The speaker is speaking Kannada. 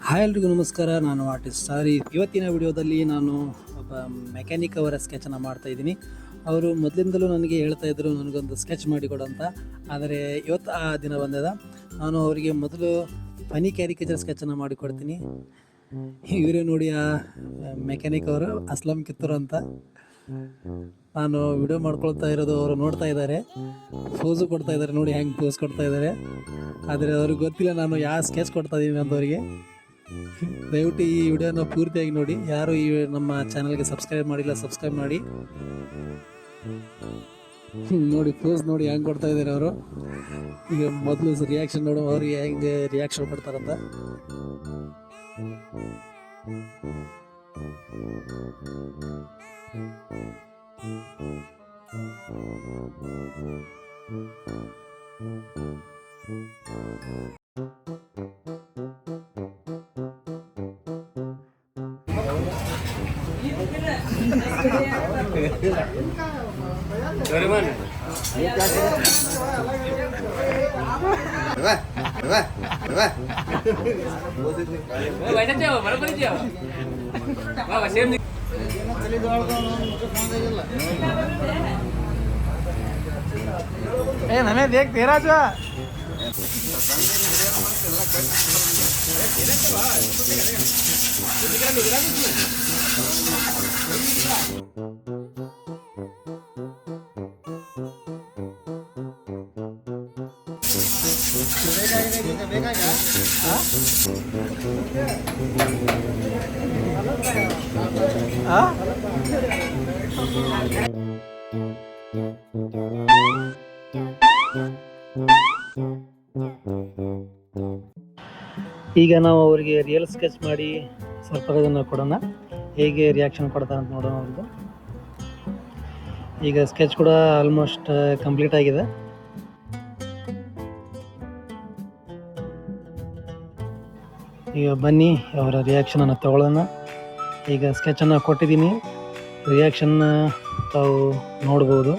ಹಾಯ್ ಎಲ್ರಿಗೂ ನಮಸ್ಕಾರ. ನಾನು ಆರ್ಟಿಸ್ಟ್ ಸಾರಿ. ಇವತ್ತಿನ ವಿಡಿಯೋದಲ್ಲಿ ನಾನು ಒಬ್ಬ ಮೆಕ್ಯಾನಿಕ್ ಅವರ ಸ್ಕೆಚನ್ನು ಮಾಡ್ತಾಯಿದ್ದೀನಿ. ಅವರು ಮೊದಲಿಂದಲೂ ನನಗೆ ಹೇಳ್ತಾ ಇದ್ದರು ನನಗೊಂದು ಸ್ಕೆಚ್ ಮಾಡಿಕೊಡು ಅಂತ. ಆದರೆ ಇವತ್ತು ಆ ದಿನ ಬಂದದ. ನಾನು ಅವರಿಗೆ ಮೊದಲು ಫನಿ ಕ್ಯಾರಿಕೇಚರ್ ಸ್ಕೆಚನ್ನು ಮಾಡಿಕೊಡ್ತೀನಿ. ಇವರೇ ನೋಡಿ ಆ ಮೆಕ್ಯಾನಿಕ್ ಅವರು ಅಸ್ಲಂ ಕಿತ್ತೂರು ಅಂತ. ನಾನು ವಿಡಿಯೋ ಮಾಡ್ಕೊಳ್ತಾ ಇರೋದು ಅವರು ನೋಡ್ತಾ ಇದ್ದಾರೆ, ಪೋಸು ಕೊಡ್ತಾ ಇದ್ದಾರೆ. ನೋಡಿ ಹೆಂಗೆ ಪೋಸ್ ಕೊಡ್ತಾ ಇದ್ದಾರೆ. ಆದರೆ ಅವ್ರಿಗೆ ಗೊತ್ತಿಲ್ಲ ನಾನು ಯಾವ ಸ್ಕೆಚ್ ಕೊಡ್ತಾ ಇದ್ದೀನಿ ಅಂತವರಿಗೆ. ದಯವಿಟ್ಟು ಈ ವಿಡಿಯೋನ ಪೂರ್ತಿಯಾಗಿ ನೋಡಿ. ಯಾರು ಈ ನಮ್ಮ ಚಾನಲ್ಗೆ ಸಬ್ಸ್ಕ್ರೈಬ್ ಮಾಡಿಲ್ಲ, ಸಬ್ಸ್ಕ್ರೈಬ್ ಮಾಡಿ. ನೋಡಿ ಪೋಸ್ ನೋಡಿ ಹೆಂಗೆ ಕೊಡ್ತಾ ಇದ್ದಾರೆ ಅವರು. ಈಗ ಮೊದಲು ರಿಯಾಕ್ಷನ್ ನೋಡೋ ಅವ್ರಿಗೆ ಹೆಂಗೆ ರಿಯಾಕ್ಷನ್ ಕೊಡ್ತಾರಂತ. हमें देख तेरा जो ಈಗ ನಾವು ಅವರಿಗೆ ರಿಯಲ್ ಸ್ಕೆಚ್ ಮಾಡಿ ಸ್ವಲ್ಪ ಇದನ್ನು ಕೊಡೋಣ, ಹೇಗೆ ರಿಯಾಕ್ಷನ್ ಕೊಡ್ತಾರೆ ಅಂತ ನೋಡೋಣ ಅವ್ರದ್ದು. ಈಗ ಸ್ಕೆಚ್ ಕೂಡ ಆಲ್ಮೋಸ್ಟ್ ಕಂಪ್ಲೀಟ್ ಆಗಿದೆ. ಈಗ ಬನ್ನಿ ಅವರ ರಿಯಾಕ್ಷನನ್ನು ತಗೊಳ್ಳೋಣ. ಈಗ ಸ್ಕೆಚನ್ನು ಕೊಟ್ಟಿದ್ದೀನಿ, ರಿಯಾಕ್ಷನ್ನ ತಾವು ನೋಡ್ಬೋದು.